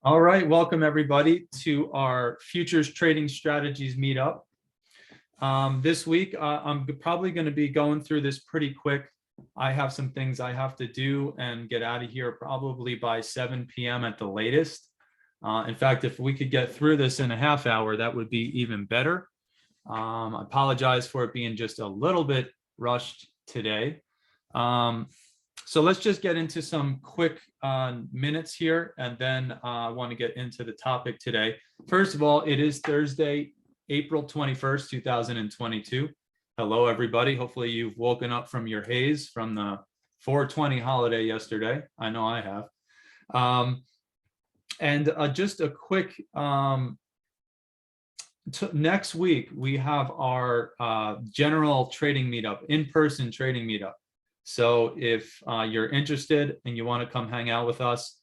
All right, welcome everybody to our Futures Trading Strategies Meetup. This week, I'm probably going to be going through this pretty quick. I have some things I have to do and get out of here probably by 7 p.m. at the latest. In fact, if we could get through this in a half hour, that would be even better. I apologize for it being just a little bit rushed today. So let's just get into some quick minutes here, and then I want to get into the topic today. First of all, it is Thursday, April 21st, 2022. Hello, everybody. Hopefully you've woken up from your haze from the 420 holiday yesterday. I know I have. Just a quick, next week, we have our general trading meetup, in-person trading meetup. So if you're interested and you want to come hang out with us,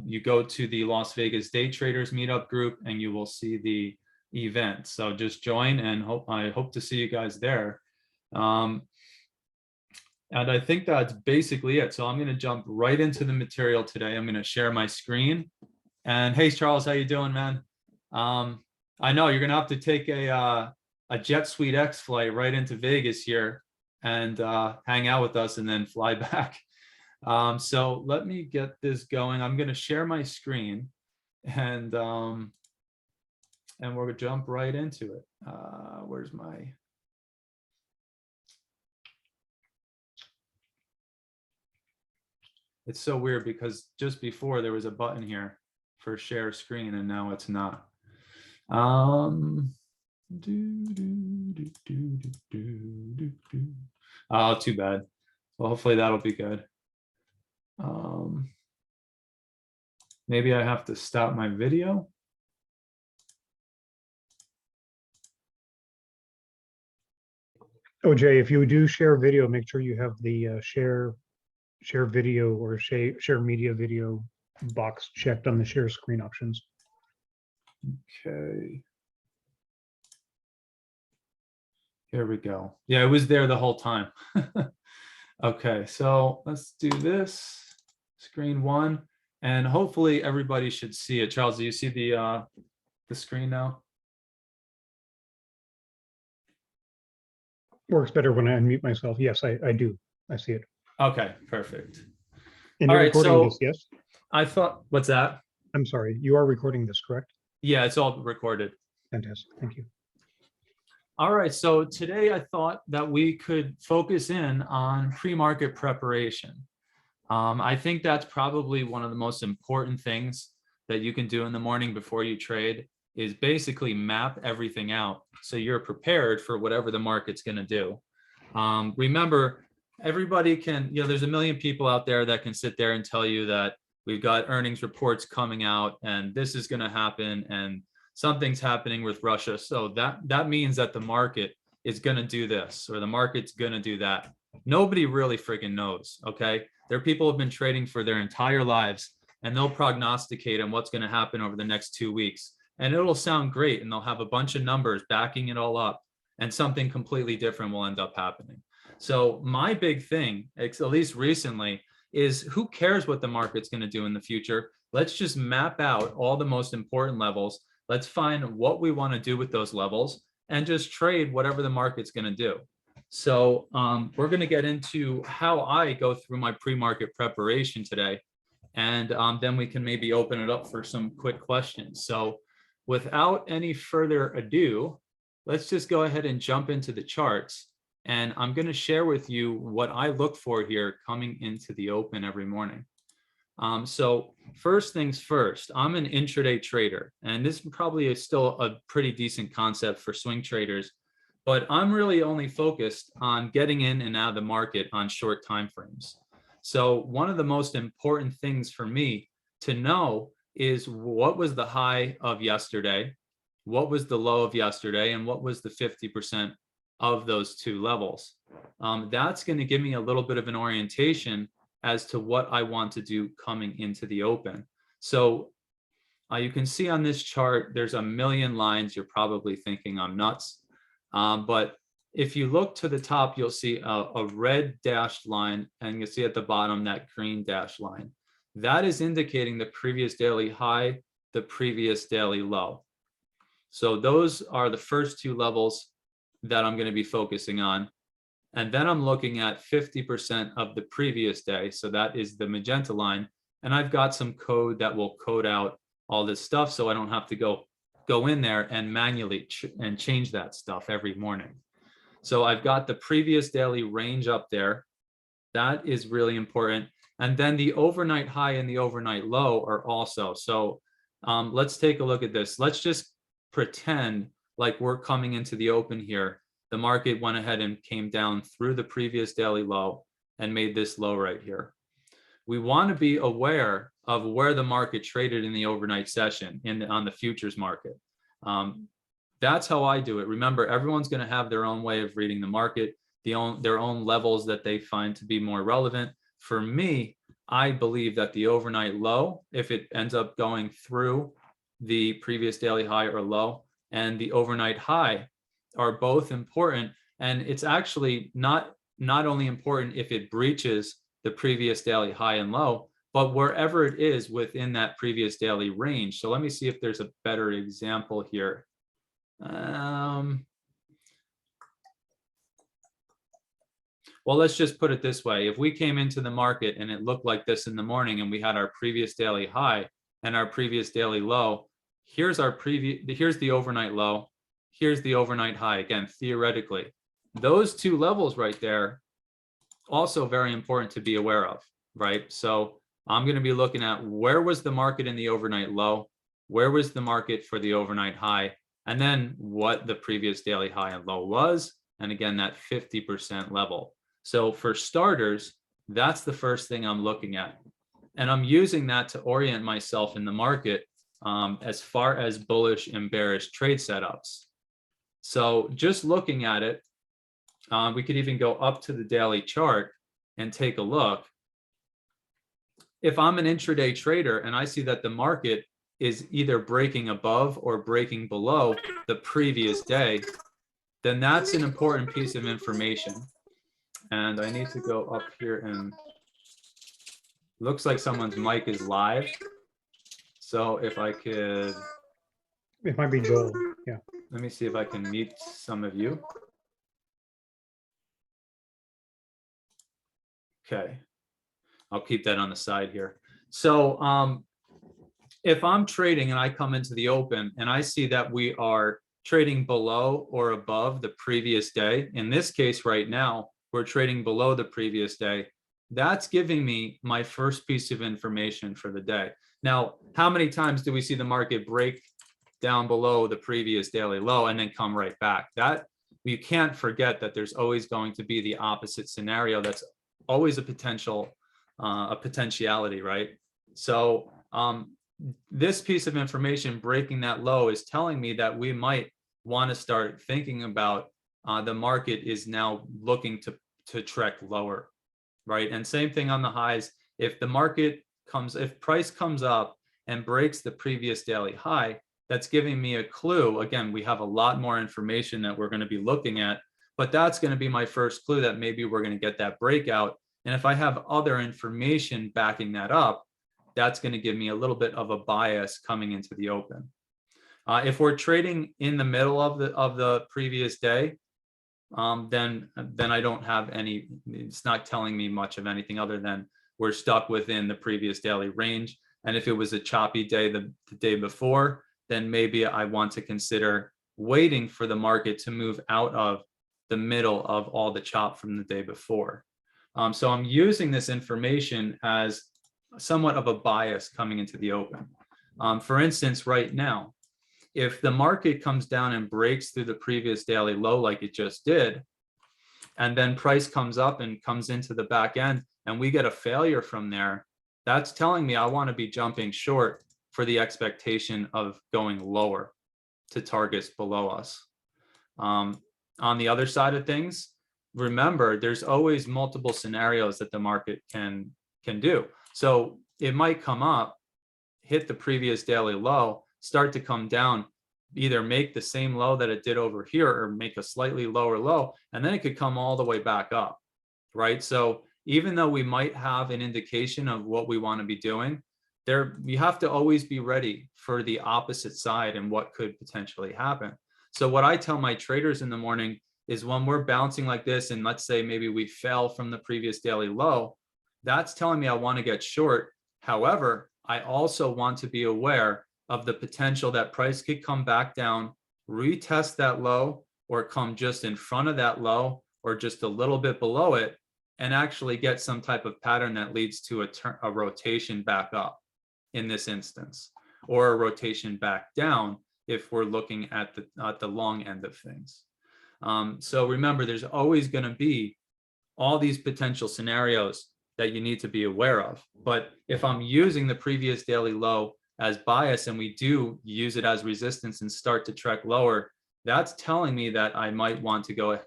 you go to the Las Vegas Day Traders Meetup group and you will see the event. So just join, and I hope to see you guys there. And I think that's basically it. So I'm going to jump right into the material today. I'm going to share my screen. And hey, Charles, how you doing, man? I know you're going to have to take a Jet Suite X flight right into Vegas here and hang out with us and then fly back. So let me get this going. I'm going to share my screen, and we're going to jump right into it. Where's my... It's so weird because just before there was a button here for share screen and now it's not. Oh, too bad. Well, hopefully that'll be good. Maybe I have to stop my video. Oh, Jay, if you do share video, make sure you have the share video or share media video box checked on the share screen options. Okay. Here we go. Yeah, it was there the whole time. Okay, so let's do this. Screen one, and hopefully everybody should see it. Charles, do you see the screen now? Works better when I unmute myself. Yes, I do. I see it. Okay, perfect. And All you're right, recording so this, yes? I thought, what's that? I'm sorry, you are recording this, correct? Yeah, it's all recorded. Fantastic, thank you. All right, so today I thought that we could focus in on pre-market preparation. I think that's probably one of the most important things that you can do in the morning before you trade, is basically map everything out so you're prepared for whatever the market's going to do. Remember, everybody can, there's a million people out there that can sit there and tell you that we've got earnings reports coming out and this is going to happen and something's happening with Russia. So that means that the market is going to do this or the market's going to do that. Nobody really freaking knows. Okay. There are people who have been trading for their entire lives and they'll prognosticate on what's going to happen over the next 2 weeks. And it'll sound great. And they'll have a bunch of numbers backing it all up, and something completely different will end up happening. So my big thing, at least recently, is who cares what the market's going to do in the future? Let's just map out all the most important levels. Let's find what we want to do with those levels and just trade whatever the market's going to do. So we're going to get into how I go through my pre-market preparation today. And then we can maybe open it up for some quick questions. So without any further ado, let's just go ahead and jump into the charts. And I'm going to share with you what I look for here coming into the open every morning. So first things first, I'm an intraday trader, and this probably is still a pretty decent concept for swing traders, but I'm really only focused on getting in and out of the market on short time frames. So one of the most important things for me to know is what was the high of yesterday, what was the low of yesterday, and what was the 50% of those two levels. That's going to give me a little bit of an orientation as to what I want to do coming into the open. So you can see on this chart, there's a million lines. You're probably thinking I'm nuts. But if you look to the top, you'll see a red dashed line, and you'll see at the bottom that green dashed line. that is indicating the previous daily high, the previous daily low. So those are the first two levels that I'm going to be focusing on. And then I'm looking at 50% of the previous day. So that is the magenta line. And I've got some code that will code out all this stuff so I don't have to go in there and manually change that stuff every morning. So I've got the previous daily range up there. That is really important. And then the overnight high and the overnight low are also. So let's take a look at this. Let's just pretend like we're coming into the open here. The market went ahead and came down through the previous daily low and made this low right here. We want to be aware of where the market traded in the overnight session on the futures market. That's how I do it. Remember, everyone's going to have their own way of reading the market, their own levels that they find to be more relevant. For me, I believe that the overnight low, if it ends up going through the previous daily high or low, and the overnight high are both important. And it's actually not only important if it breaches the previous daily high and low, but wherever it is within that previous daily range. So let me see if there's a better example here. Well, let's just put it this way. If we came into the market and it looked like this in the morning and we had our previous daily high and our previous daily low, here's the overnight low, here's the overnight high. Again, theoretically, those two levels right there, also very important to be aware of, right? So I'm going to be looking at where was the market in the overnight low, where was the market for the overnight high, and then what the previous daily high and low was. And again, that 50% level. So for starters, that's the first thing I'm looking at. And I'm using that to orient myself in the market as far as bullish and bearish trade setups. So just looking at it, we could even go up to the daily chart and take a look. If I'm an intraday trader and I see that the market is either breaking above or breaking below the previous day, then that's an important piece of information. And I need to go up here, and looks like someone's mic is live. So if I could, It might be Joel. Yeah. let me see if I can mute some of you. Okay, I'll keep that on the side here. So if I'm trading and I come into the open and I see that we are trading below or above the previous day, in this case right now, we're trading below the previous day, that's giving me my first piece of information for the day. Now, how many times do we see the market break down below the previous daily low and then come right back? That you can't forget that there's always going to be the opposite scenario. That's always a potentiality, right? So this piece of information breaking that low is telling me that we might want to start thinking about the market is now looking to trek lower, right? And same thing on the highs. If the market if price comes up and breaks the previous daily high, that's giving me a clue. Again, we have a lot more information that we're going to be looking at, but that's going to be my first clue that maybe we're going to get that breakout. And if I have other information backing that up, that's going to give me a little bit of a bias coming into the open. If we're trading in the middle of the previous day, then I don't have any, it's not telling me much of anything other than we're stuck within the previous daily range. And if it was a choppy day the day before, then maybe I want to consider waiting for the market to move out of the middle of all the chop from the day before. So I'm using this information as somewhat of a bias coming into the open. For instance, right now, if the market comes down and breaks through the previous daily low like it just did, and then price comes up and comes into the back end and we get a failure from there, that's telling me I want to be jumping short for the expectation of going lower to targets below us. On the other side of things, remember, there's always multiple scenarios that the market can do. So it might come up, hit the previous daily low, start to come down, either make the same low that it did over here or make a slightly lower low, and then it could come all the way back up, right? So even though we might have an indication of what we want to be doing, you have to always be ready for the opposite side and what could potentially happen. So what I tell my traders in the morning is when we're bouncing like this, and let's say maybe we fell from the previous daily low, that's telling me I want to get short. However, I also want to be aware of the potential that price could come back down, retest that low, or come just in front of that low, or just a little bit below it, and actually get some type of pattern that leads to a rotation back up in this instance, or a rotation back down if we're looking at the long end of things. So remember, there's always going to be all these potential scenarios that you need to be aware of. But if I'm using the previous daily low as bias and we do use it as resistance and start to trek lower, that's telling me that I might want to go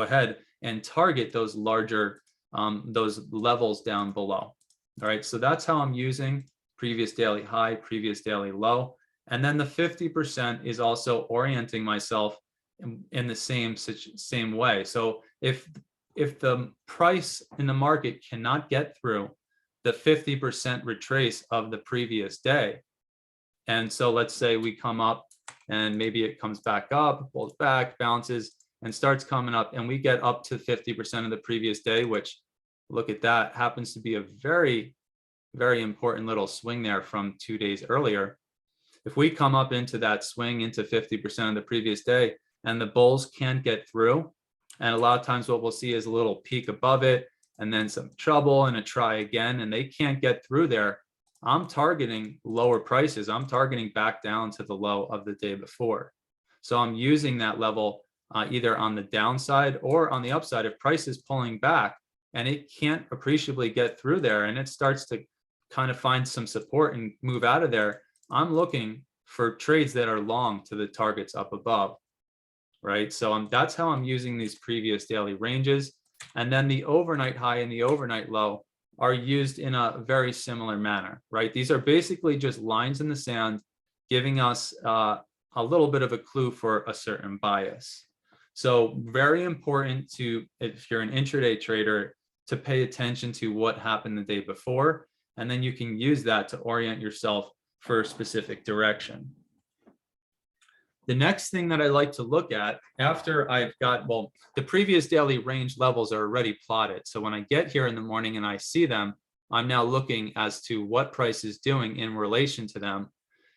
ahead and target those larger, those levels down below. All right, so that's how I'm using previous daily high, previous daily low. And then the 50% is also orienting myself in the same way. So if the price in the market cannot get through the 50% retrace of the previous day, and so let's say we come up and maybe it comes back up, pulls back, bounces, and starts coming up, and we get up to 50% of the previous day, which, look at that, happens to be a very, very important little swing there from 2 days earlier. If we come up into that swing into 50% of the previous day and the bulls can't get through, and a lot of times what we'll see is a little peak above it and then some trouble and a try again, and they can't get through there, I'm targeting lower prices. I'm targeting back down to the low of the day before. So I'm using that level either on the downside or on the upside. If price is pulling back and it can't appreciably get through there and it starts to kind of find some support and move out of there, I'm looking for trades that are long to the targets up above, right? So that's how I'm using these previous daily ranges. And then the overnight high and the overnight low are used in a very similar manner, right? These are basically just lines in the sand giving us a little bit of a clue for a certain bias. So very important to, if you're an intraday trader, to pay attention to what happened the day before, and then you can use that to orient yourself for a specific direction. The next thing that I like to look at after I've got, well, the previous daily range levels are already plotted. So when I get here in the morning and I see them, I'm now looking as to what price is doing in relation to them.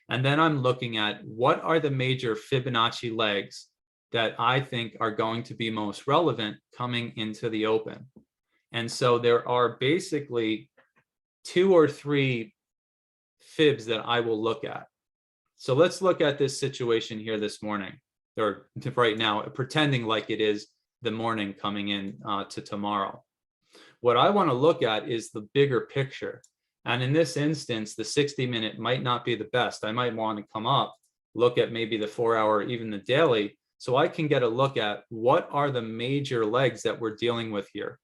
And then I'm looking at what are the major Fibonacci legs that I think are going to be most relevant coming into the open. And so there are basically 2 or 3 fibs that I will look at. So let's look at this situation here this morning, or right now, pretending like it is the morning coming in to tomorrow. What I want to look at is the bigger picture. And in this instance, the 60-minute might not be the best. I might want to come up, look at maybe the 4-hour, even the daily, so I can get a look at what are the major legs that we're dealing with here.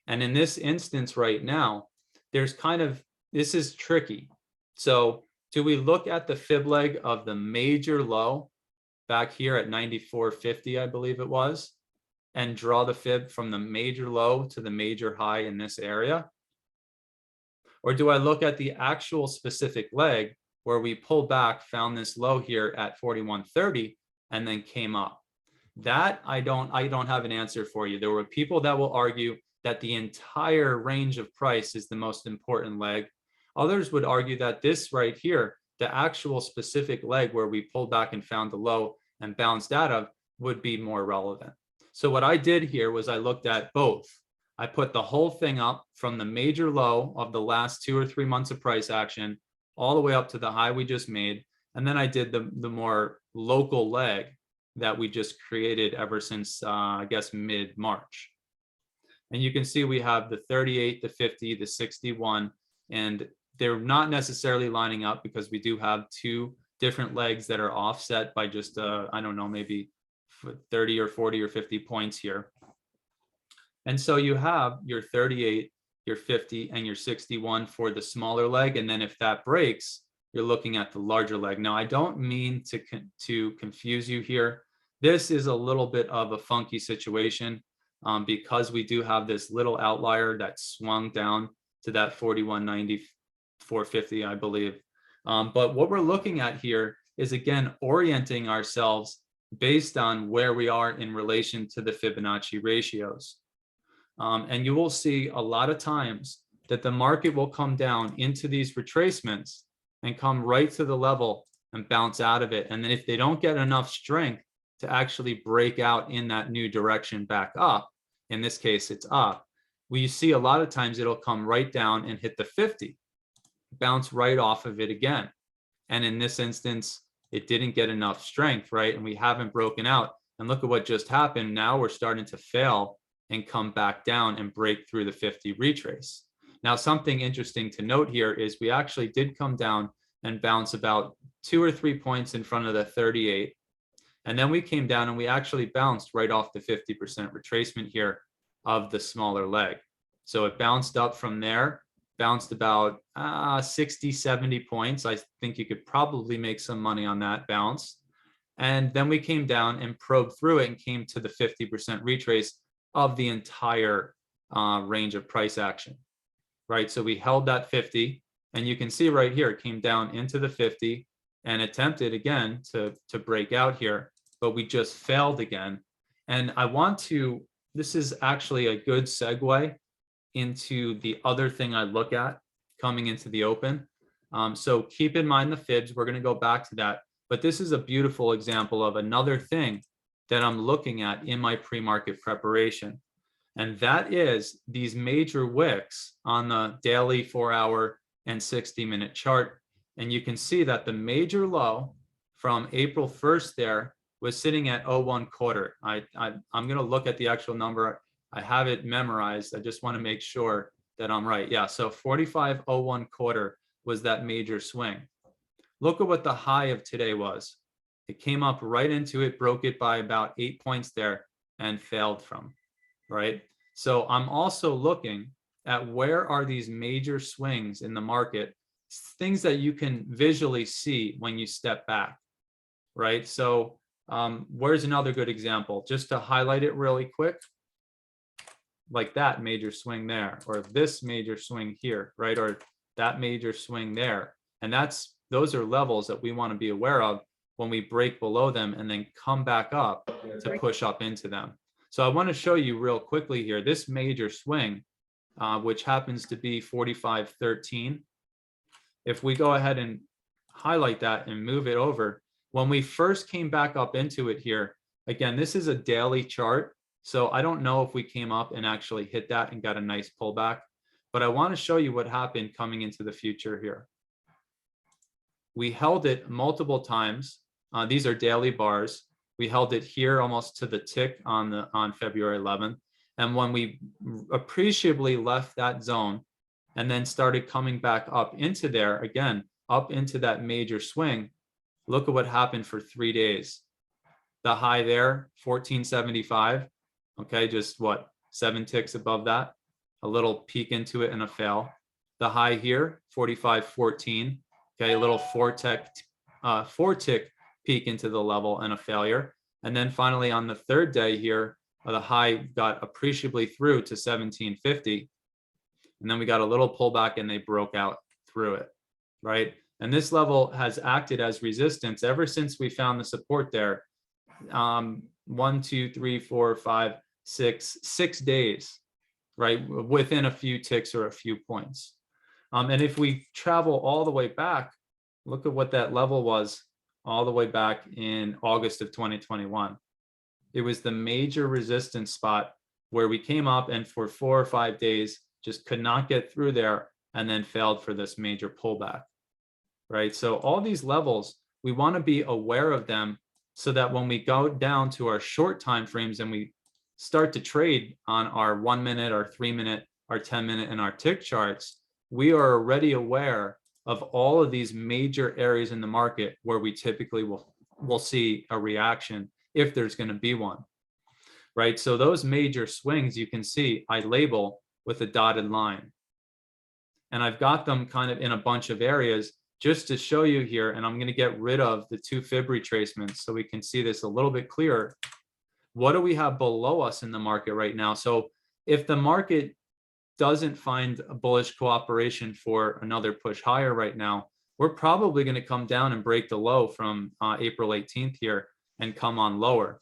And in this instance right now, there's kind of, this is tricky. So do we look at the fib leg of the major low back here at 94.50, I believe it was, and draw the fib from the major low to the major high in this area? Or do I look at the actual specific leg where we pulled back, found this low here at 41.30, and then came up? That I don't have an answer for you. There were people that will argue that the entire range of price is the most important leg. Others would argue that this right here, the actual specific leg where we pulled back and found the low and bounced out of, would be more relevant. So what I did here was I looked at both. I put the whole thing up from the major low of the last 2 or 3 months of price action all the way up to the high we just made. And then I did the more local leg that we just created ever since, I guess, mid-March. And you can see we have the 38, the 50, the 61, and they're not necessarily lining up because we do have 2 different legs that are offset by just, I don't know, maybe 30 or 40 or 50 points here. And so you have your 38, your 50, and your 61 for the smaller leg. And then if that breaks, you're looking at the larger leg. Now, I don't mean to confuse you here. This is a little bit of a funky situation. because we do have this little outlier that swung down to that 41.90, 450, I believe. But what we're looking at here is, again, orienting ourselves based on where we are in relation to the Fibonacci ratios. And you will see a lot of times that the market will come down into these retracements and come right to the level and bounce out of it. And then if they don't get enough strength to actually break out in that new direction back up, in this case, it's up, well, you see a lot of times it'll come right down and hit the 50, bounce right off of it again. And in this instance, it didn't get enough strength, right? And we haven't broken out. And look at what just happened. Now we're starting to fail and come back down and break through the 50 retrace. Now, something interesting to note here is we actually did come down and bounce about 2 or 3 points in front of the 38. And then we came down and we actually bounced right off the 50% retracement here of the smaller leg. So it bounced up from there, bounced about 60, 70 points. I think you could probably make some money on that bounce. And then we came down and probed through it and came to the 50% retrace of the entire range of price action, right? So we held that 50, and you can see right here, it came down into the 50 and attempted again to break out here, but we just failed again. And I want to, this is actually a good segue into the other thing I look at coming into the open. So keep in mind the fibs, we're gonna go back to that, but this is a beautiful example of another thing that I'm looking at in my pre-market preparation. And that is these major wicks on the daily, 4-hour and 60-minute chart. And you can see that the major low from April 1st there was sitting at 0.1 quarter. I'm going to look at the actual number. I have it memorized. I just want to make sure that I'm right. Yeah, so 45.01 quarter was that major swing. Look at what the high of today was. It came up right into it, broke it by about 8 points there and failed from, right? So I'm also looking at where are these major swings in the market, things that you can visually see when you step back, right? So where's another good example? Just to highlight it really quick, like that major swing there, or this major swing here, right? Or that major swing there. And those are levels that we want to be aware of when we break below them and then come back up to push up into them. So I want to show you real quickly here, this major swing, which happens to be 45.13. If we go ahead and highlight that and move it over, when we first came back up into it here, again, this is a daily chart. So I don't know if we came up and actually hit that and got a nice pullback, but I want to show you what happened coming into the future here. We held it multiple times. These are daily bars. We held it here almost to the tick on February 11th. And when we appreciably left that zone and then started coming back up into there, again, up into that major swing, look at what happened for 3 days. The high there, 1475. Okay, just what, 7 ticks above that, a little peek into it and a fail. The high here, 45.14. Okay, a little four tick peek into the level and a failure. And then finally on the third day here, the high got appreciably through to 1750. And then we got a little pullback and they broke out through it, right? And this level has acted as resistance ever since we found the support there. 1, 2, 3, 4, 5, 6 days, right? Within a few ticks or a few points. And if we travel all the way back, look at what that level was all the way back in August of 2021. It was the major resistance spot where we came up and for 4 or 5 days just could not get through there and then failed for this major pullback, right? So all these levels, we want to be aware of them so that when we go down to our short time frames and we start to trade on our 1 minute, our 3 minute, our 10 minute, and our tick charts, we are already aware of all of these major areas in the market where we typically will see a reaction if there's going to be one, right? So those major swings you can see I label with a dotted line. And I've got them kind of in a bunch of areas just to show you here. And I'm going to get rid of the 2 fib retracements so we can see this a little bit clearer. what do we have below us in the market right now? So if the market doesn't find a bullish cooperation for another push higher right now, we're probably going to come down and break the low from April 18th here and come on lower.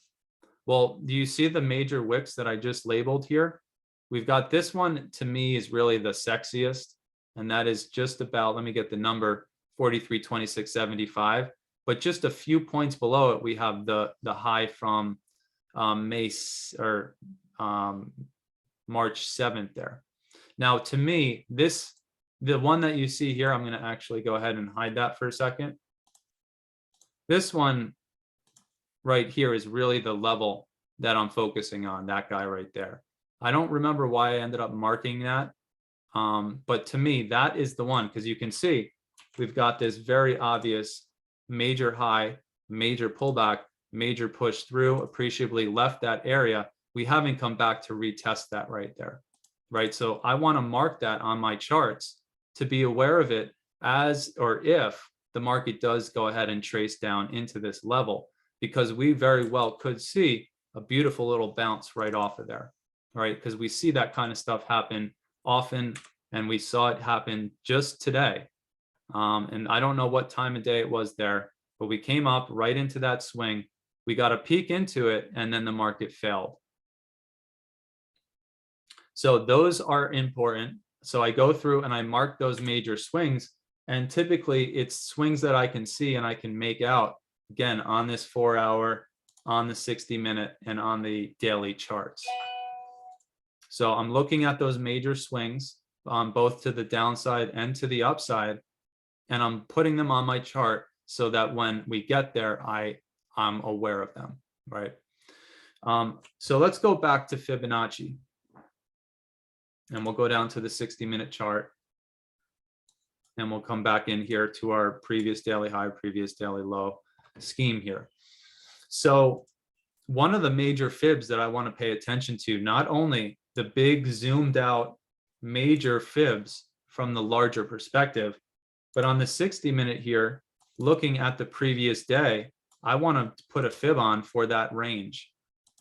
Well, do you see the major wicks that I just labeled here? We've got this one, to me, is really the sexiest, and that is just about, let me get the number, 43.2675. But just a few points below it, we have the high from March 7th there. Now, to me, the one that you see here, I'm going to actually go ahead and hide that for a second. This one right here is really the level that I'm focusing on, that guy right there. I don't remember why I ended up marking that, but to me, that is the one, because you can see we've got this very obvious major high, major pullback, major push through, appreciably left that area. We haven't come back to retest that right there, right? So I want to mark that on my charts to be aware of it as or if the market does go ahead and trace down into this level, because we very well could see a beautiful little bounce right off of there, right? Because we see that kind of stuff happen often, and we saw it happen just today. And I don't know what time of day it was there, but we came up right into that swing. We got a peek into it, and then the market failed. So those are important. So I go through and I mark those major swings, and typically it's swings that I can see and I can make out, again, on this 4-hour, on the 60-minute, and on the daily charts. So I'm looking at those major swings, both to the downside and to the upside, and I'm putting them on my chart so that when we get there, I'm aware of them, right? So let's go back to Fibonacci, and we'll go down to the 60-minute chart, and we'll come back in here to our previous daily high, previous daily low scheme here. So one of the major fibs that I want to pay attention to, not only the big zoomed out major fibs from the larger perspective, but on the 60-minute here, looking at the previous day, I want to put a fib on for that range,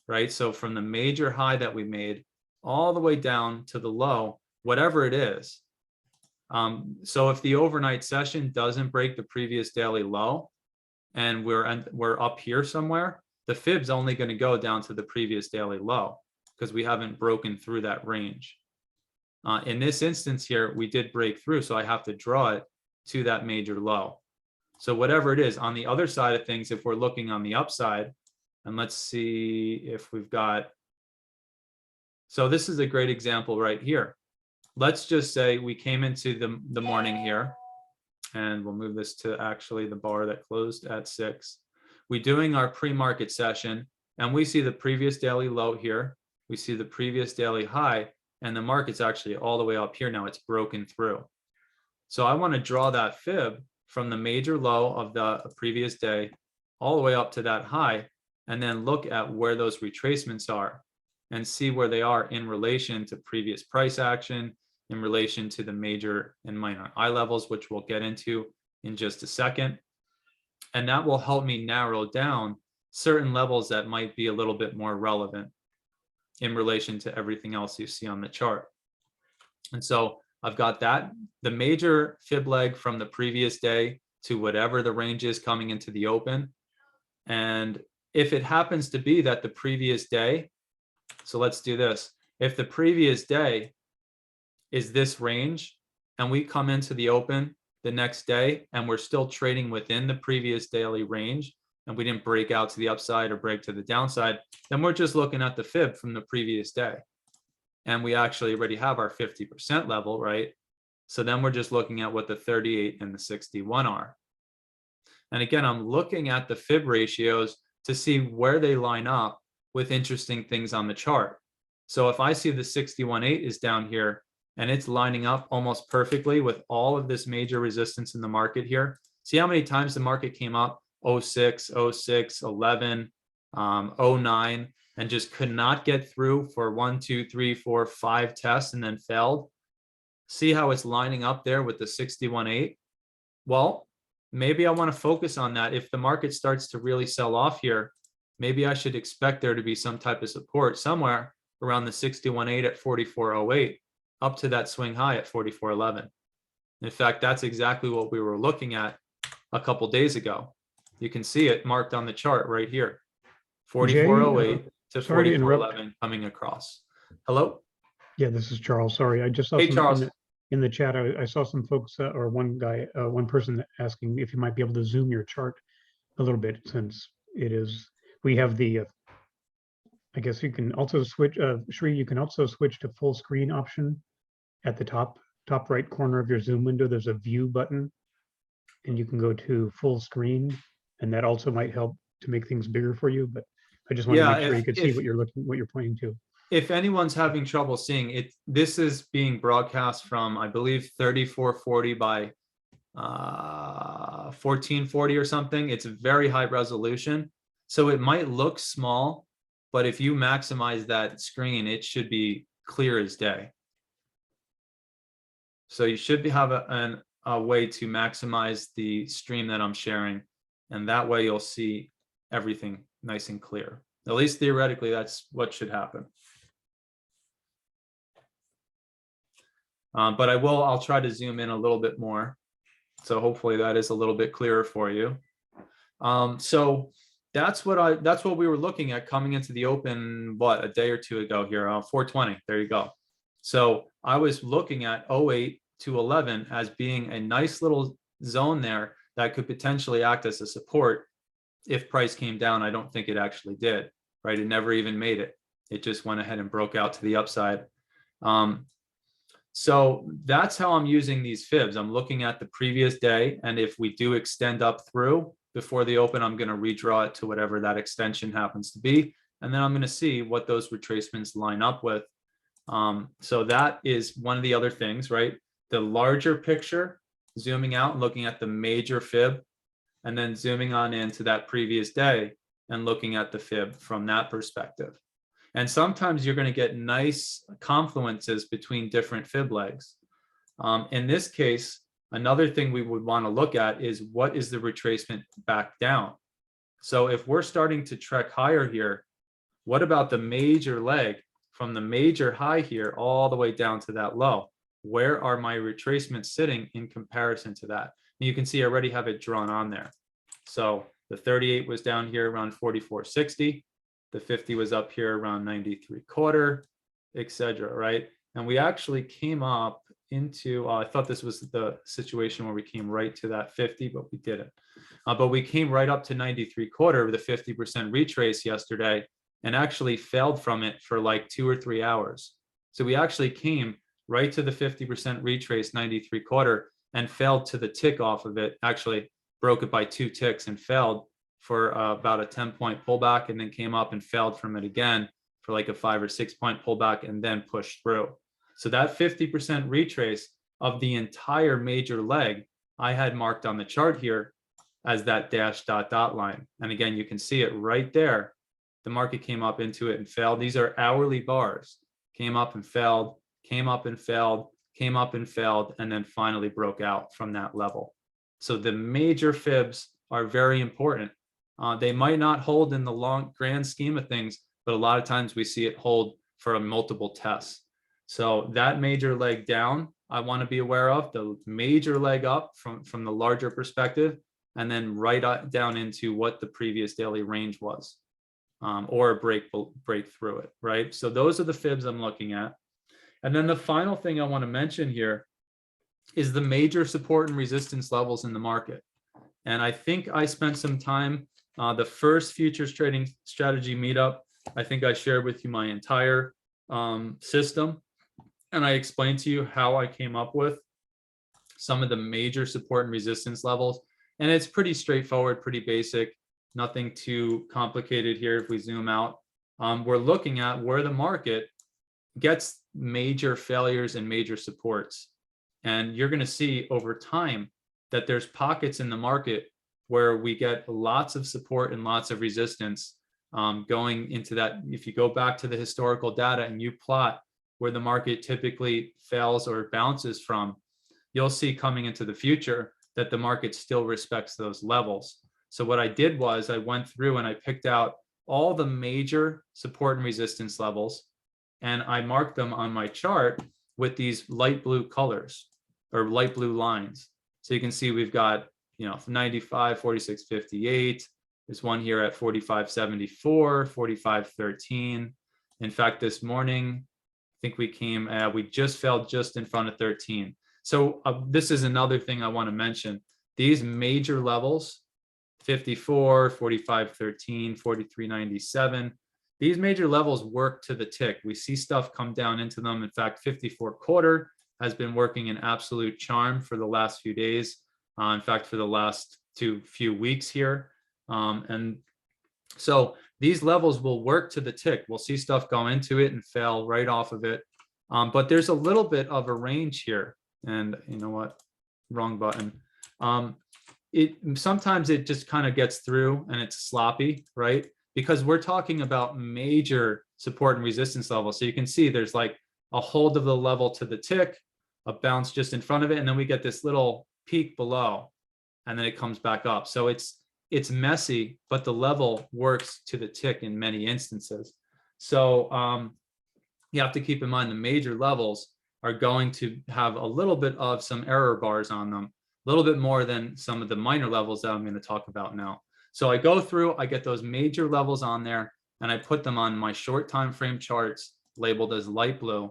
right? So from the major high that we made all the way down to the low, whatever it is. So if the overnight session doesn't break the previous daily low, and we're up here somewhere, the fib's only going to go down to the previous daily low because we haven't broken through that range. In this instance here, we did break through, so I have to draw it to that major low. So whatever it is, on the other side of things, if we're looking on the upside, and let's see if we've got, so this is a great example right here. Let's just say we came into the morning here, and we'll move this to actually the bar that closed at 6. We're doing our pre-market session, and we see the previous daily low here. We see the previous daily high, and the market's actually all the way up here now. It's broken through. So I want to draw that fib from the major low of the previous day all the way up to that high, and then look at where those retracements are and see where they are in relation to previous price action, in relation to the major and minor eye levels, which we'll get into in just a second. And that will help me narrow down certain levels that might be a little bit more relevant in relation to everything else you see on the chart. And so I've got that, the major fib leg from the previous day to whatever the range is coming into the open. And if it happens to be that the previous day, so let's do this. If the previous day is this range, and we come into the open the next day and we're still trading within the previous daily range, and we didn't break out to the upside or break to the downside, then we're just looking at the fib from the previous day. And we actually already have our 50% level, right? So then we're just looking at what the 38 and the 61 are. And again, I'm looking at the fib ratios to see where they line up with interesting things on the chart. So if I see the 61.8 is down here, and it's lining up almost perfectly with all of this major resistance in the market here. See how many times the market came up 06, 06, 11, 09, and just could not get through for 1, 2, 3, 4, 5 tests and then failed. See how it's lining up there with the 61.8? Well, maybe I want to focus on that. If the market starts to really sell off here, maybe I should expect there to be some type of support somewhere around the 61.8 at 44.08 up to that swing high at 44.11. In fact, that's exactly what we were looking at a couple days ago. You can see it marked on the chart right here, Jay, 44.08 to sorry to interrupt. 44.11 coming across. Hello? Yeah, this is Charles. Sorry, I just saw Hey, some Charles. in the chat. I saw some folks or one guy, one person asking if you might be able to zoom your chart a little bit, since it is, we have the, I guess you can also switch, Shri, you can also switch to full screen option at the top right corner of your Zoom window. There's a view button and you can go to full screen, and that also might help to make things bigger for you. But I just want to Yeah, make sure you could see what you're pointing to. If anyone's having trouble seeing it, this is being broadcast from, I believe, 3440 by 1440 or something. It's a very high resolution. So it might look small, but if you maximize that screen, it should be clear as day. So you should have a way to maximize the stream that I'm sharing. And that way you'll see everything nice and clear. At least theoretically, that's what should happen. But I'll try to zoom in a little bit more. So hopefully that is a little bit clearer for you. So that's what we were looking at coming into the open, a day or two ago here, 420, there you go. So I was looking at 08 to 11 as being a nice little zone there that could potentially act as a support if price came down. I don't think it actually did, right? It never even made it. It just went ahead and broke out to the upside. So that's how I'm using these fibs. I'm looking at the previous day, and if we do extend up through before the open, I'm going to redraw it to whatever that extension happens to be, and then I'm going to see what those retracements line up with. So that is one of the other things, right? The larger picture, zooming out and looking at the major fib, and then zooming on into that previous day and looking at the fib from that perspective. And sometimes you're going to get nice confluences between different fib legs. In this case, another thing we would want to look at is what is the retracement back down. So if we're starting to trek higher here, what about the major leg from the major high here all the way down to that low? Where are my retracements sitting in comparison to that? And you can see I already have it drawn on there. So the 38 was down here around 44.60. The 50 was up here around 93.25, etc. Right? And we actually came up into, I thought this was the situation where we came right to that 50, but we didn't. But we came right up to 93.25 with a 50% retrace yesterday, and actually failed from it for like 2 or 3 hours. So we actually came right to the 50% retrace 93.25 and failed to the tick off of it, actually broke it by 2 ticks and failed for about a 10-point pullback, and then came up and failed from it again for like a 5 or 6 point pullback, and then pushed through. So that 50% retrace of the entire major leg, I had marked on the chart here as that dash dot dot line. And again, you can see it right there. The market came up into it and failed. These are hourly bars. Came up and failed, came up and failed, came up and failed, and then finally broke out from that level. So the major fibs are very important. They might not hold in the long grand scheme of things, but a lot of times we see it hold for a multiple tests. So that major leg down, I want to be aware of, the major leg up from the larger perspective, and then right down into what the previous daily range was, or a break through it, right? So those are the fibs I'm looking at. And then the final thing I want to mention here is the major support and resistance levels in the market. And I think I spent some time, the first futures trading strategy meetup, I think I shared with you my entire system. And I explained to you how I came up with some of the major support and resistance levels. And it's pretty straightforward, pretty basic, nothing too complicated here. If we zoom out, we're looking at where the market gets major failures and major supports. And you're going to see over time that there's pockets in the market where we get lots of support and lots of resistance going into that. If you go back to the historical data and you plot where the market typically fails or bounces from, you'll see coming into the future that the market still respects those levels. So what I did was I went through and I picked out all the major support and resistance levels, and I marked them on my chart with these light blue colors or light blue lines. So you can see we've got, 95, 46, 58. There's one here at 45, 74, 45, 13. In fact, this morning, I think we just fell just in front of 13. So this is another thing I want to mention. These major levels, 54, 45, 13, 43, 97, these major levels work to the tick. We see stuff come down into them. In fact, 54 quarter has been working an absolute charm for the last few days. In fact, for the last few weeks here. And so these levels will work to the tick. We'll see stuff go into it and fail right off of it. But there's a little bit of a range here. And you know what? Wrong button. Sometimes it just kind of gets through and it's sloppy, right? Because we're talking about major support and resistance levels. So you can see there's like a hold of the level to the tick, a bounce just in front of it, and then we get this little peak below, and then it comes back up. So it's messy, but the level works to the tick in many instances. So you have to keep in mind the major levels are going to have a little bit of some error bars on them, a little bit more than some of the minor levels that I'm going to talk about now. So I go through, I get those major levels on there, and I put them on my short time frame charts labeled as light blue.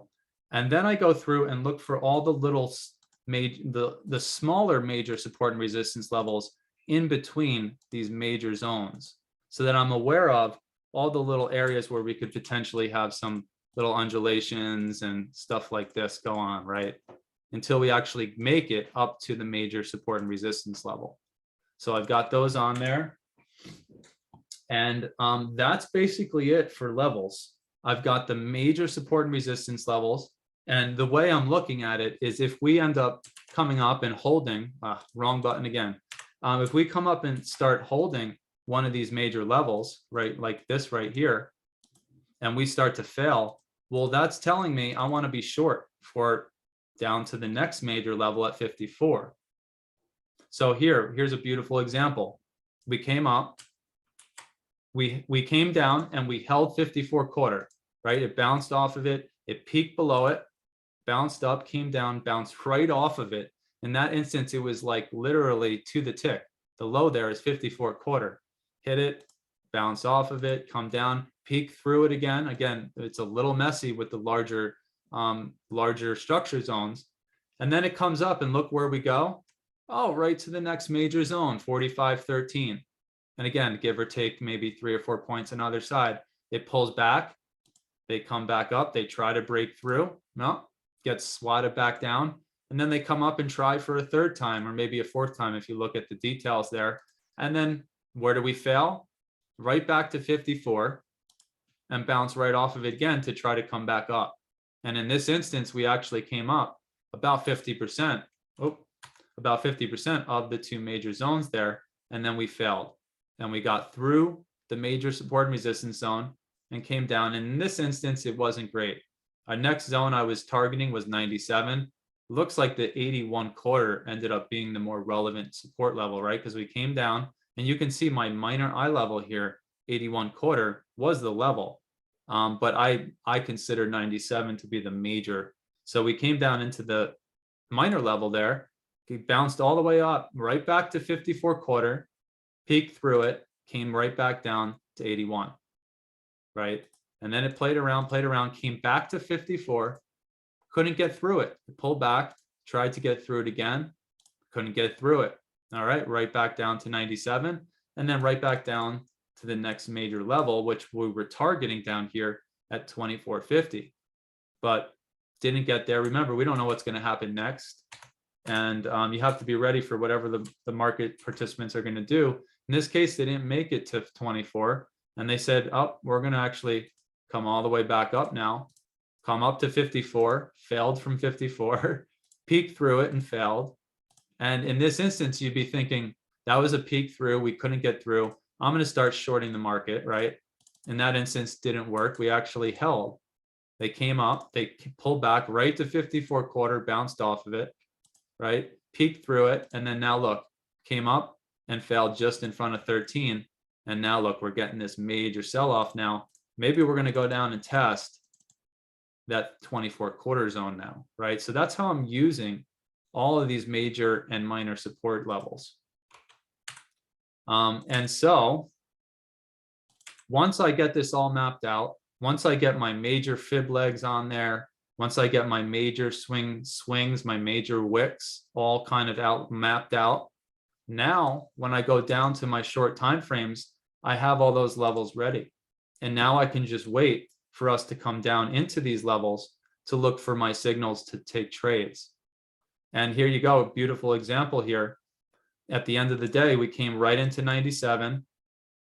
And then I go through and look for all the little the smaller major support and resistance levels in between these major zones, so that I'm aware of all the little areas where we could potentially have some little undulations and stuff like this go on, right? Until we actually make it up to the major support and resistance level. So I've got those on there. And that's basically it for levels. I've got the major support and resistance levels. And the way I'm looking at it is if we end up coming up and holding, wrong button again. If we come up and start holding one of these major levels, right, like this right here, and we start to fail, well, that's telling me I want to be short for down to the next major level at 54. So here's a beautiful example. We came up, we came down and we held 54 quarter, right? It bounced off of it, it peaked below it, bounced up, came down, bounced right off of it. In that instance, it was like literally to the tick. The low there is 54 quarter. Hit it, bounce off of it, come down, peek through it again. Again, it's a little messy with the larger structure zones. And then it comes up and look where we go. Oh, right to the next major zone, 45.13. And again, give or take maybe 3 or 4 points on either side. It pulls back, they come back up, they try to break through, no, gets swatted back down. And then they come up and try for a third time or maybe a fourth time if you look at the details there. And then where do we fail? Right back to 54 and bounce right off of it again to try to come back up. And in this instance, we actually came up about 50%, about 50% of the 2 major zones there. And then we failed. And we got through the major support and resistance zone and came down. And in this instance, it wasn't great. Our next zone I was targeting was 97. Looks like the 81 quarter ended up being the more relevant support level, right? Because we came down and you can see my minor eye level here, 81 quarter was the level. But I consider 97 to be the major. So we came down into the minor level there. We bounced all the way up, right back to 54 quarter, peeked through it, came right back down to 81, right? And then it played around, came back to 54, couldn't get through it. It pulled back, tried to get through it again, couldn't get through it. All right, right back down to 97, and then right back down to the next major level, which we were targeting down here at 24.50, but didn't get there. Remember, we don't know what's going to happen next. And you have to be ready for whatever the market participants are going to do. In this case, they didn't make it to 24. And they said, oh, we're going to actually come all the way back up now, come up to 54, failed from 54, peeked through it and failed. And in this instance, you'd be thinking, that was a peek through, we couldn't get through. I'm going to start shorting the market, right? In that instance, didn't work. We actually held. They came up, they pulled back right to 54 quarter, bounced off of it, right? Peeked through it. And then now look, came up and failed just in front of 13. And now look, we're getting this major sell-off now. Maybe we're going to go down and test that 24-quarter zone now, right? So that's how I'm using all of these major and minor support levels. And so once I get this all mapped out, once I get my major fib legs on there, once I get my major swings, my major wicks all kind of mapped out, now when I go down to my short time frames, I have all those levels ready. And now I can just wait for us to come down into these levels to look for my signals to take trades. And here you go, beautiful example here. At the end of the day, we came right into 97.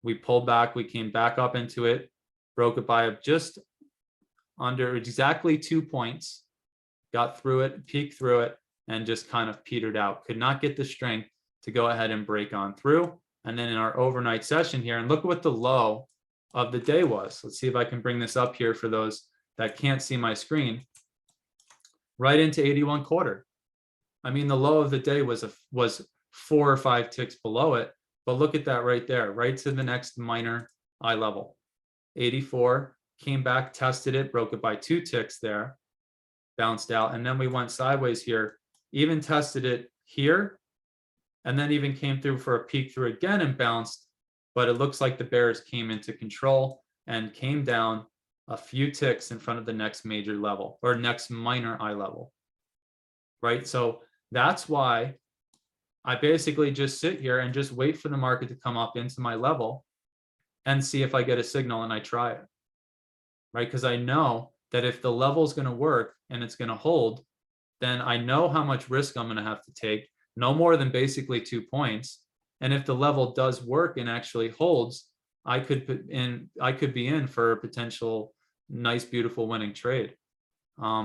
We pulled back, we came back up into it, broke it by just under exactly 2 points, got through it, peeked through it, and just kind of petered out. Could not get the strength to go ahead and break on through. And then in our overnight session here, and look what the low of the day was. Let's see if I can bring this up here for those that can't see my screen. Right into 81.25. I mean, the low of the day was 4 or 5 ticks below it, but look at that right there, right to the next minor eye level. 84, came back, tested it, broke it by 2 ticks there, bounced out, and then we went sideways here, even tested it here, and then even came through for a peek through again and bounced, but it looks like the bears came into control and came down a few ticks in front of the next major level or next minor eye level, right? So that's why I basically just sit here and just wait for the market to come up into my level and see if I get a signal, and I try it, right? Because I know that if the level is going to work and it's going to hold, then I know how much risk I'm going to have to take, no more than basically 2 points. And if the level does work and actually holds, I could be in for a potential nice, beautiful winning trade.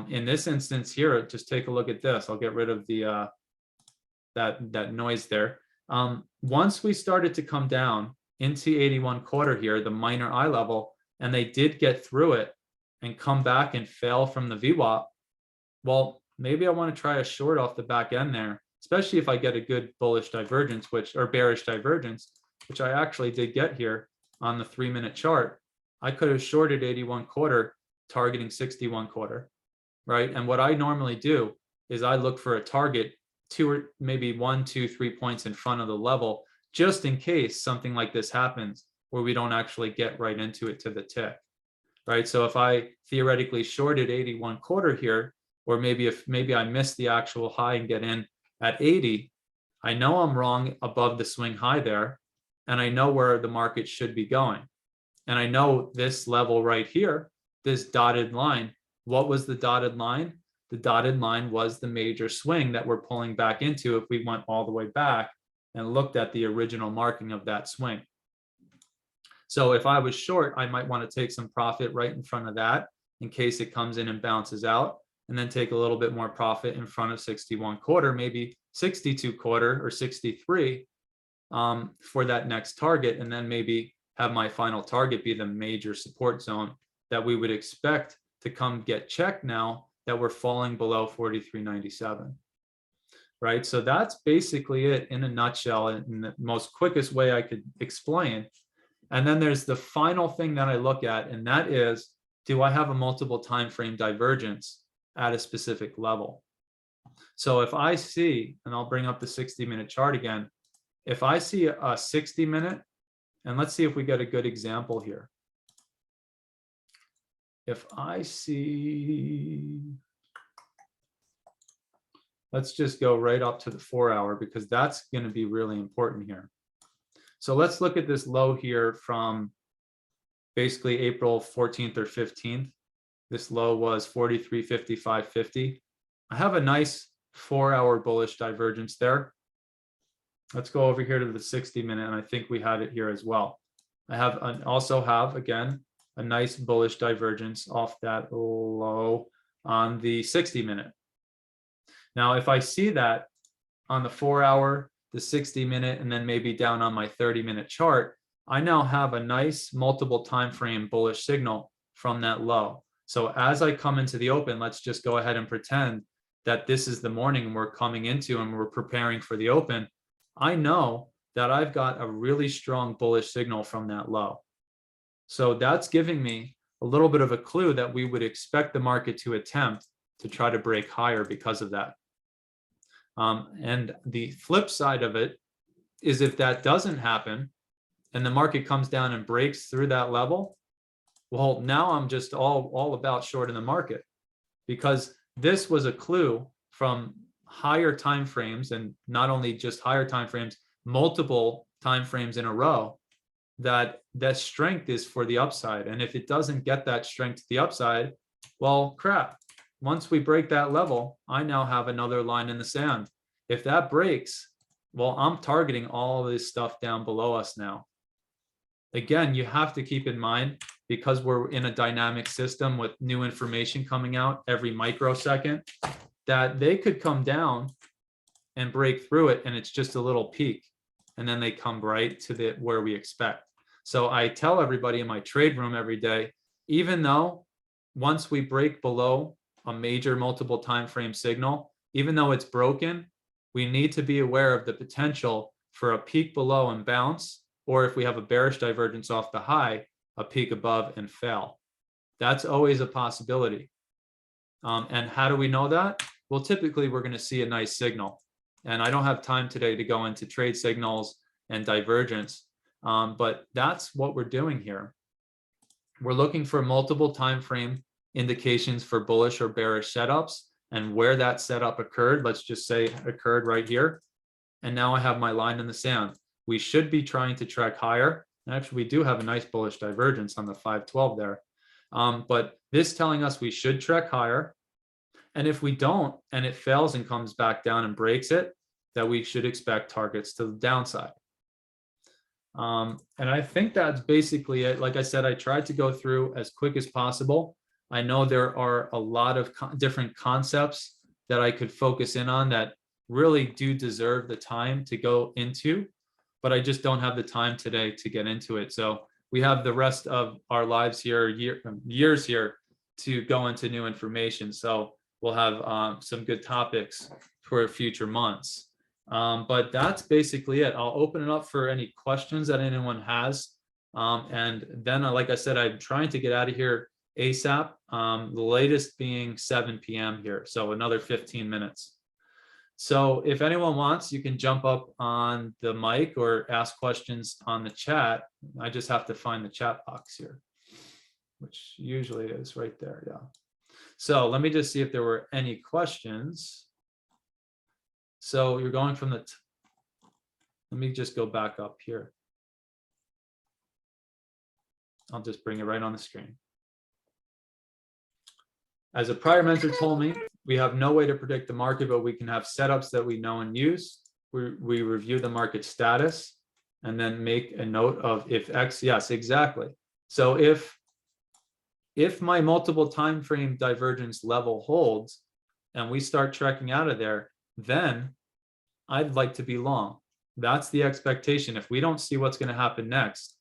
In this instance here, just take a look at this. I'll get rid of the that noise there. Once we started to come down into 81.25 here, the minor eye level, and they did get through it and come back and fail from the VWAP, well, maybe I want to try a short off the back end there, especially if I get a good bullish divergence, or bearish divergence, which I actually did get here on the 3-minute chart. I could have shorted 81.25, targeting 61.25, right? And what I normally do is I look for a target 2 or maybe 1, 2, 3 points in front of the level, just in case something like this happens where we don't actually get right into it to the tick, right? So if I theoretically shorted 81.25 here, or maybe I missed the actual high and get in at 80, I know I'm wrong above the swing high there, and I know where the market should be going. And I know this level right here, this dotted line. What was the dotted line? The dotted line was the major swing that we're pulling back into if we went all the way back and looked at the original marking of that swing. So if I was short, I might want to take some profit right in front of that in case it comes in and bounces out, and then take a little bit more profit in front of 61.25, maybe 62.25 or 63 for that next target, and then maybe have my final target be the major support zone that we would expect to come get checked now that we're falling below 43.97, right? So that's basically it in a nutshell, in the most quickest way I could explain. And then there's the final thing that I look at, and that is, do I have a multiple time frame divergence at a specific level? So if I see, and I'll bring up the 60-minute chart again, if I see a 60-minute, and let's see if we get a good example here. If I see, let's just go right up to the 4-hour, because that's going to be really important here. So let's look at this low here from basically April 14th or 15th. This low was 43.55.50. I have a nice 4-hour bullish divergence there. Let's go over here to the 60-minute, and I think we had it here as well. I also have, again, a nice bullish divergence off that low on the 60-minute. Now, if I see that on the 4-hour, the 60-minute, and then maybe down on my 30-minute chart, I now have a nice multiple time frame bullish signal from that low. So as I come into the open, let's just go ahead and pretend that this is the morning we're coming into and we're preparing for the open. I know that I've got a really strong bullish signal from that low. So that's giving me a little bit of a clue that we would expect the market to attempt to try to break higher because of that. And the flip side of it is if that doesn't happen and the market comes down and breaks through that level, well, now I'm just all about shorting the market, because this was a clue from higher time frames, and not only just higher time frames, multiple time frames in a row, that strength is for the upside. And if it doesn't get that strength to the upside, well, crap. Once we break that level, I now have another line in the sand. If that breaks, well, I'm targeting all of this stuff down below us now. Again, you have to keep in mind, because we're in a dynamic system with new information coming out every microsecond, that they could come down and break through it, and it's just a little peak, and then they come right to where we expect. So I tell everybody in my trade room every day, even though once we break below a major multiple time frame signal, even though it's broken, we need to be aware of the potential for a peak below and bounce, or if we have a bearish divergence off the high, a peak above and fail. That's always a possibility. And how do we know that? Well, typically we're going to see a nice signal. And I don't have time today to go into trade signals and divergence, but that's what we're doing here. We're looking for multiple time frame indications for bullish or bearish setups, and where that setup occurred, let's just say occurred right here. And now I have my line in the sand. We should be trying to track higher. Actually, we do have a nice bullish divergence on the 512 there. But this telling us we should track higher. And if we don't, and it fails and comes back down and breaks it, that we should expect targets to the downside. And I think that's basically it. Like I said, I tried to go through as quick as possible. I know there are a lot of different concepts that I could focus in on that really do deserve the time to go into, but I just don't have the time today to get into it. So we have the rest of our lives here, years here, to go into new information. So we'll have some good topics for future months. But that's basically it. I'll open it up for any questions that anyone has. And then, like I said, I'm trying to get out of here ASAP, the latest being 7 p.m. here. So another 15 minutes. So if anyone wants, you can jump up on the mic or ask questions on the chat. I just have to find the chat box here, which usually is right there. Yeah. So let me just see if there were any questions. So you're going from let me just go back up here. I'll just bring it right on the screen. As a prior mentor told me, we have no way to predict the market, but we can have setups that we know and use. We review the market status and then make a note of if X, yes, exactly. So if my multiple time frame divergence level holds and we start trekking out of there, then I'd like to be long. That's the expectation. If we don't see what's going to happen next,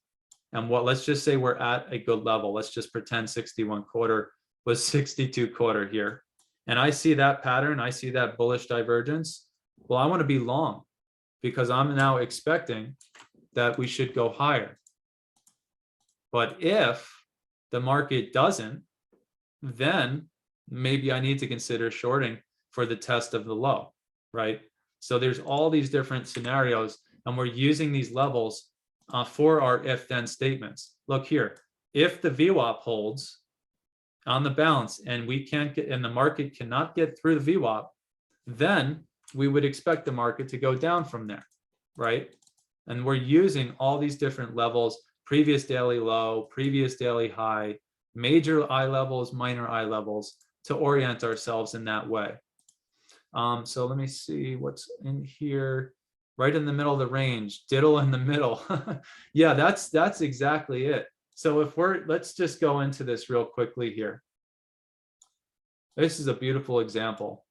and let's just say we're at a good level. Let's just pretend 61 quarter was 62 quarter here. And I see that pattern, I see that bullish divergence. Well, I want to be long because I'm now expecting that we should go higher. But if the market doesn't, then maybe I need to consider shorting for the test of the low, right? So there's all these different scenarios, and we're using these levels for our if-then statements. Look here, if the VWAP holds on the bounce and we can't get, and the market cannot get through the VWAP, then we would expect the market to go down from there, right? And we're using all these different levels, previous daily low, previous daily high, major eye levels, minor eye levels, to orient ourselves in that way. So let me see what's in here. Right in the middle of the range, diddle in the middle. Yeah, that's exactly it. So if let's just go into this real quickly here. This is a beautiful example.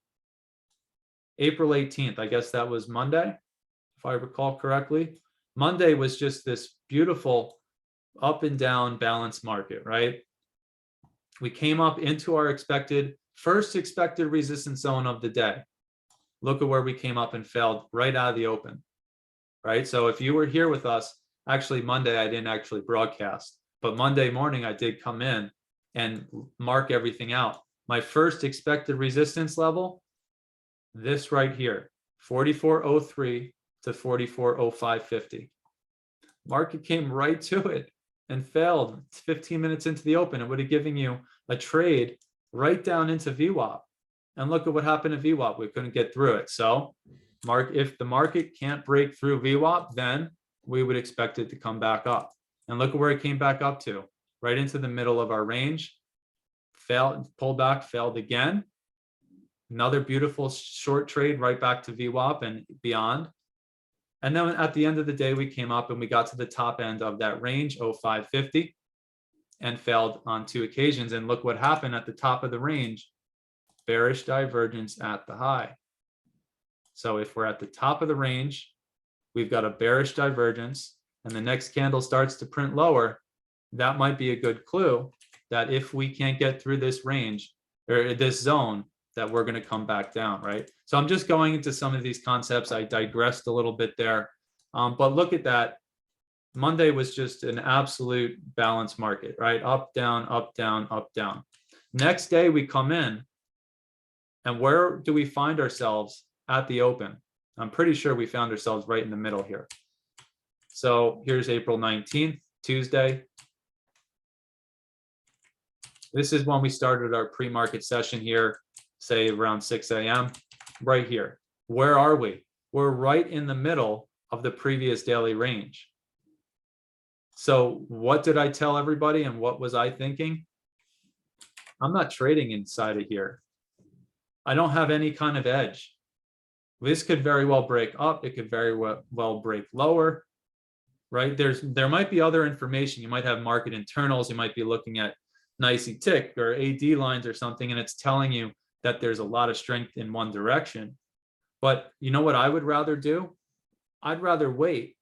April 18th, I guess that was Monday, if I recall correctly. Monday was just this beautiful up and down balanced market, right? We came up into our first expected resistance zone of the day. Look at where we came up and failed right out of the open. right? So if you were here with us, actually Monday, I didn't actually broadcast, but Monday morning I did come in and mark everything out. My first expected resistance level, this right here, 44.03 to 44.0550. Market came right to it and failed 15 minutes into the open. It would have given you a trade right down into VWAP. And look at what happened to VWAP. We couldn't get through it. So if the market can't break through VWAP, then we would expect it to come back up. And look at where it came back up to, right into the middle of our range. Failed, pulled back, failed again. Another beautiful short trade right back to VWAP and beyond. And then at the end of the day, we came up and we got to the top end of that range, 0550, and failed on 2 occasions. And look what happened at the top of the range, bearish divergence at the high. So if we're at the top of the range, we've got a bearish divergence, and the next candle starts to print lower, that might be a good clue that if we can't get through this range or this zone, that we're going to come back down, right? So I'm just going into some of these concepts. I digressed a little bit there, but look at that. Monday was just an absolute balanced market, right? Up, down, up, down, up, down. Next day we come in, and where do we find ourselves at the open? I'm pretty sure we found ourselves right in the middle here. So here's April 19th, Tuesday. This is when we started our pre-market session here, say around 6 a.m. right here. Where are we? We're right in the middle of the previous daily range. So what did I tell everybody and what was I thinking? I'm not trading inside of here. I don't have any kind of edge. This could very well break up. It could very well break lower, right? There might be other information. You might have market internals. You might be looking at NICE tick or AD lines or something, and it's telling you that there's a lot of strength in one direction. But you know what I would rather do? I'd rather wait.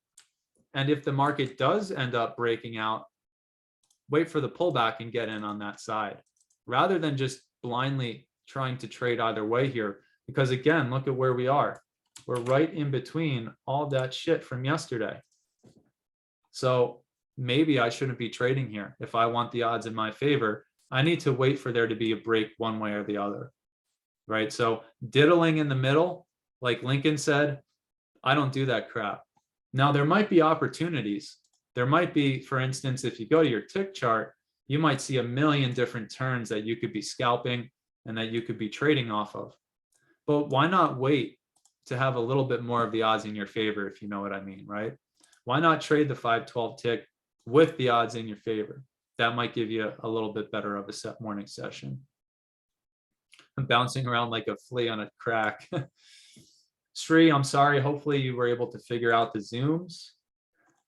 And if the market does end up breaking out, wait for the pullback and get in on that side, rather than just blindly trying to trade either way here. Because again, look at where we are. We're right in between all that shit from yesterday. So maybe I shouldn't be trading here. If I want the odds in my favor, I need to wait for there to be a break one way or the other, right? So diddling in the middle, like Lincoln said, I don't do that crap. Now, there might be opportunities. There might be, for instance, if you go to your tick chart, you might see a million different turns that you could be scalping and that you could be trading off of. But why not wait to have a little bit more of the odds in your favor, if you know what I mean, right? Why not trade the 512 tick with the odds in your favor? That might give you a little bit better of a morning session. I'm bouncing around like a flea on a crack. Sri, I'm sorry. Hopefully you were able to figure out the zooms.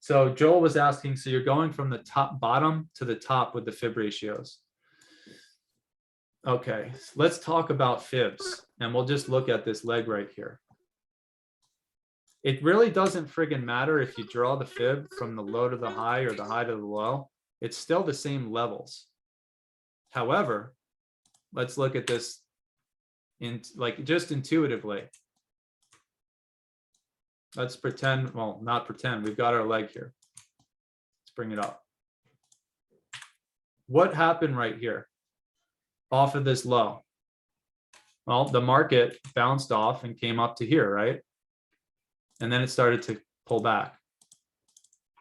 So Joel was asking, so you're going from the top bottom to the top with the fib ratios. Okay, let's talk about fibs, and we'll just look at this leg right here. It really doesn't friggin' matter if you draw the fib from the low to the high or the high to the low. It's still the same levels. However, let's look at this in like just intuitively. Let's pretend, well, not pretend, we've got our leg here. Let's bring it up. What happened right here off of this low? Well, the market bounced off and came up to here, right? And then it started to pull back,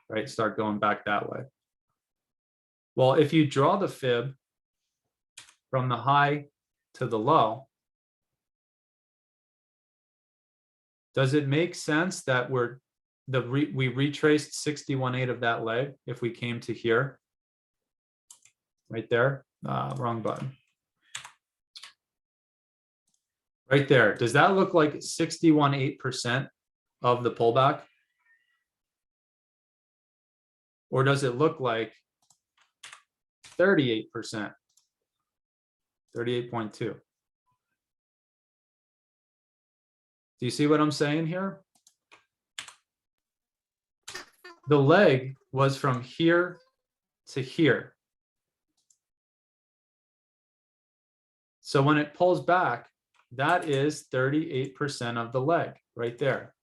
right? Start going back that way. Well, if you draw the fib from the high to the low, does it make sense that we retraced 61.8 of that leg if we came to here? Right there, wrong button. Right there, does that look like 61.8% of the pullback? Or does it look like 38%, 38.2? Do you see what I'm saying here? The leg was from here to here. So when it pulls back, that is 38% of the leg right there.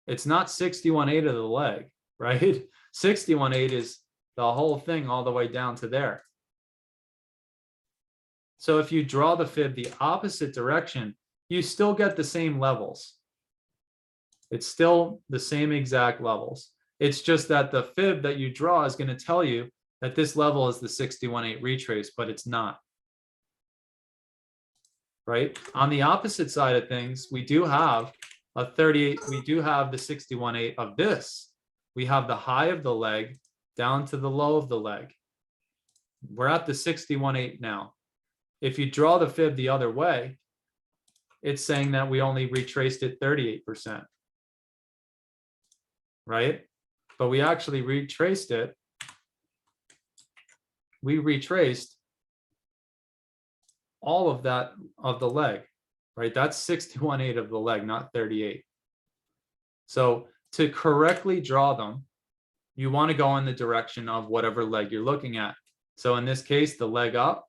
It's not 61.8 of the leg, right? 61.8 is the whole thing all the way down to there. So if you draw the fib the opposite direction, you still get the same levels. It's still the same exact levels. It's just that the fib that you draw is going to tell you that this level is the 61.8 retrace, but it's not. Right? On the opposite side of things, we do have a 38, we do have the 61.8 of this. We have the high of the leg down to the low of the leg. We're at the 61.8 now. If you draw the fib the other way, it's saying that we only retraced it 38%. Right? But we actually retraced it. We retraced all of that of the leg, right? That's 61.8 of the leg, not 38. So to correctly draw them, you want to go in the direction of whatever leg you're looking at. So in this case, the leg up,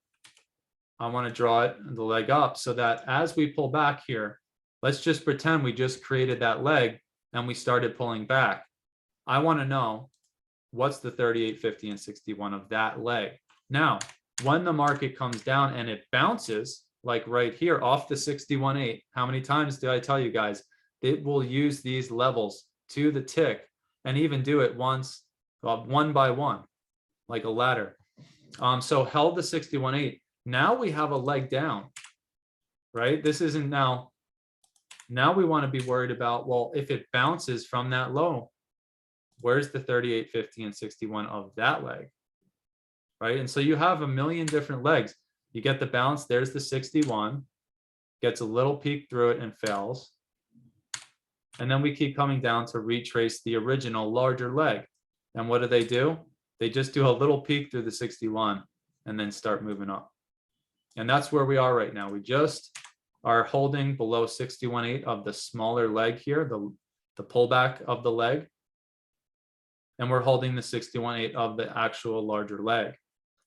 I want to draw it the leg up so that as we pull back here, let's just pretend we just created that leg and we started pulling back. I want to know what's the 38, 50, and 61 of that leg. Now, when the market comes down and it bounces, like right here off the 61.8, how many times did I tell you guys? It will use these levels to the tick and even do it once, one by one, like a ladder. So held the 61.8. Now we have a leg down, right? This isn't now we want to be worried about, well, if it bounces from that low, where's the 38, 50, and 61 of that leg? Right? And so you have a million different legs. You get the bounce, there's the 61, gets a little peek through it and fails. And then we keep coming down to retrace the original larger leg. And what do? They just do a little peek through the 61 and then start moving up. And that's where we are right now. We just are holding below 61.8 of the smaller leg here, the pullback of the leg. And we're holding the 61.8 of the actual larger leg.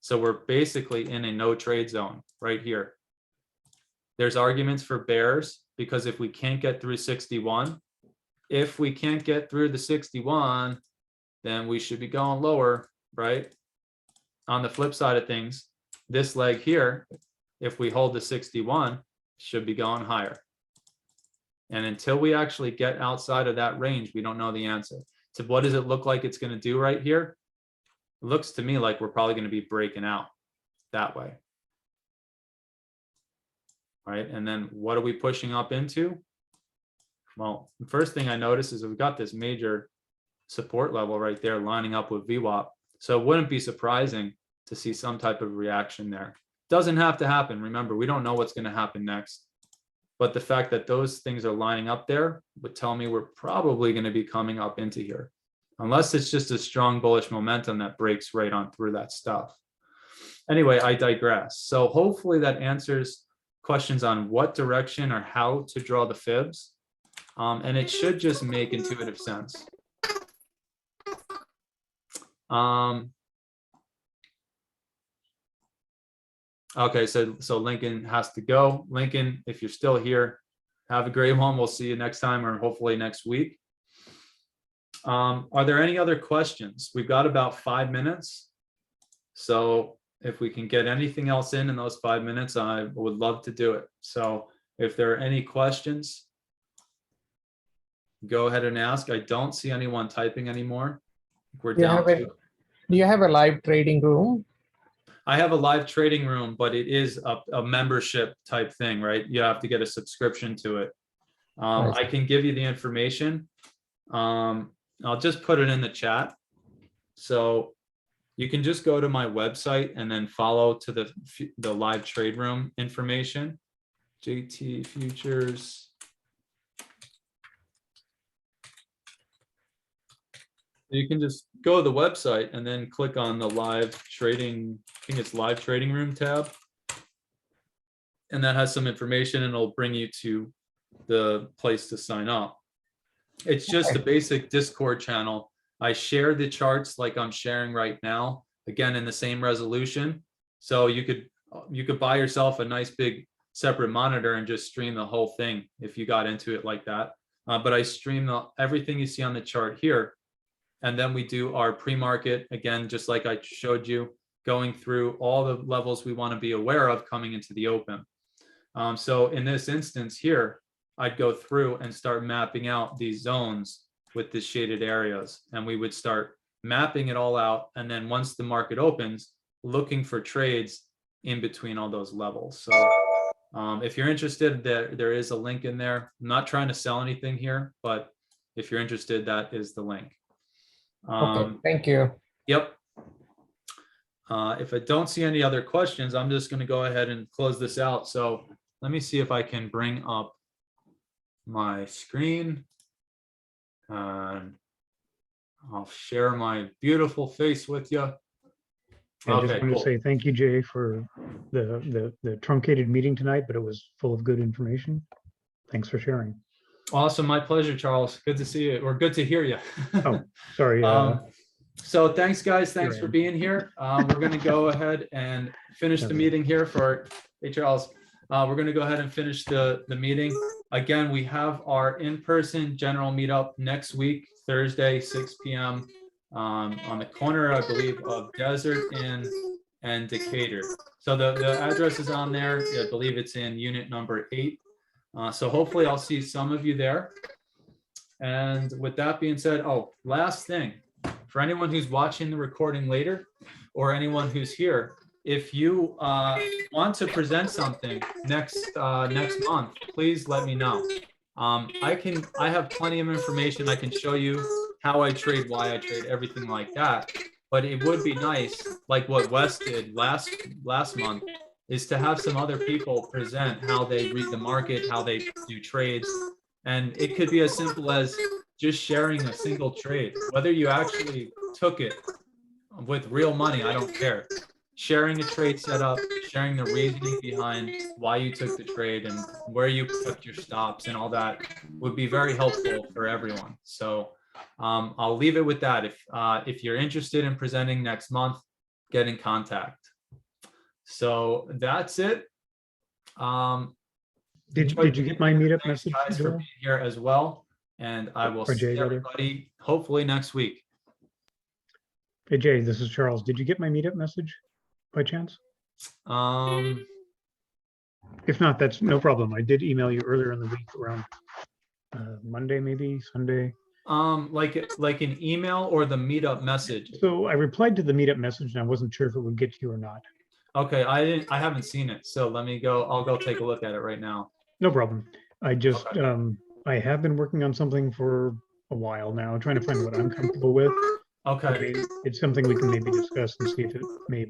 So we're basically in a no trade zone right here. There's arguments for bears because if we can't get through 61, if we can't get through the 61, then we should be going lower, right? On the flip side of things, this leg here, if we hold the 61, should be going higher. And until we actually get outside of that range, we don't know the answer. So what does it look like it's going to do right here? It looks to me like we're probably going to be breaking out that way. Right? And then what are we pushing up into? Well, the first thing I notice is we've got this major support level right there lining up with VWAP. So it wouldn't be surprising to see some type of reaction there. Doesn't have to happen. Remember, we don't know what's going to happen next. But the fact that those things are lining up there would tell me we're probably going to be coming up into here. Unless it's just a strong bullish momentum that breaks right on through that stuff. Anyway, I digress. So hopefully that answers questions on what direction or how to draw the fibs. And it should just make intuitive sense. Okay, so Lincoln has to go. Lincoln, if you're still here, have a great one. We'll see you next time or hopefully next week. Are there any other questions? We've got about 5 minutes. So if we can get anything else in those 5 minutes, I would love to do it. So if there are any questions, go ahead and ask. I don't see anyone typing anymore. We're down to. Do you have a live trading room? I have a live trading room, but it is a membership type thing, right? You have to get a subscription to it. I can give you the information. I'll just put it in the chat. So you can just go to my website and then follow to the live trade room information. JTFutures. You can just go to the website and then click on the live trading, I think it's live trading room tab. And that has some information and it'll bring you to the place to sign up. It's just a basic Discord channel. I share the charts like I'm sharing right now, again, in the same resolution. So you could buy yourself a nice big separate monitor and just stream the whole thing if you got into it like that. but I stream everything you see on the chart here. And then we do our pre-market, again, just like I showed you, going through all the levels we want to be aware of coming into the open. So in this instance here, I'd go through and start mapping out these zones with the shaded areas, and we would start mapping it all out. And then once the market opens, looking for trades in between all those levels. So if you're interested, there is a link in there. I'm not trying to sell anything here, but if you're interested, that is the link. Okay, thank you. Yep. If I don't see any other questions, I'm just going to go ahead and close this out. So let me see if I can bring up my screen, and I'll share my beautiful face with you. I just Okay, want to cool. say thank you, Jay, for the truncated meeting tonight, but it was full of good information. Thanks for sharing. Awesome. My pleasure, Charles. Good to see you, or good to hear you. Oh, sorry. So thanks, guys. Thanks Here I for am. being here. We're going to go ahead and finish the Okay. meeting here for, hey, Charles. We're going to go ahead and finish the meeting. Again, we have our in-person general meetup next week, Thursday, 6 p.m. On the corner, I believe, of Desert Inn and Decatur. So the address is on there. I believe it's in unit number 8. So hopefully I'll see some of you there. And with that being said, oh, last thing, for anyone who's watching the recording later, or anyone who's here, if you want to present something next month, please let me know. I have plenty of information. I can show you how I trade, why I trade, everything like that. But it would be nice, like what Wes did last month, is to have some other people present how they read the market, how they do trades. And it could be as simple as just sharing a single trade, whether you actually took it with real money, I don't care. Sharing a trade setup, sharing the reasoning behind why you took the trade and where you took your stops and all that would be very helpful for everyone. So I'll leave it with that. If you're interested in presenting next month, get in contact. So that's it. Did you get my meetup Thanks, message, guys, for Joel? being here as well. And I will Or Jay, see rather? everybody hopefully next week. Hey, Jay, this is Charles. Did you get my meetup message by chance? If not, that's no problem. I did email you earlier in the week around Monday, maybe Sunday. Like an email or the meetup message. So I replied to the meetup message and I wasn't sure if it would get to you or not. Okay, I haven't seen it, so let me go. I'll go take a look at it right now. No problem. I just, Okay. I have been working on something for a while now, trying to find what I'm comfortable with. Okay. It's something we can maybe discuss and see if it may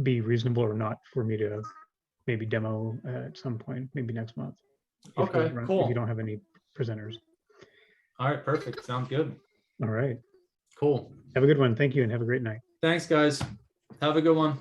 be reasonable or not for me to maybe demo at some point, maybe next month. Okay, cool. If you don't have any presenters. All right, perfect. Sounds good. All right. Cool. Have a good one. Thank you and have a great night. Thanks, guys. Have a good one.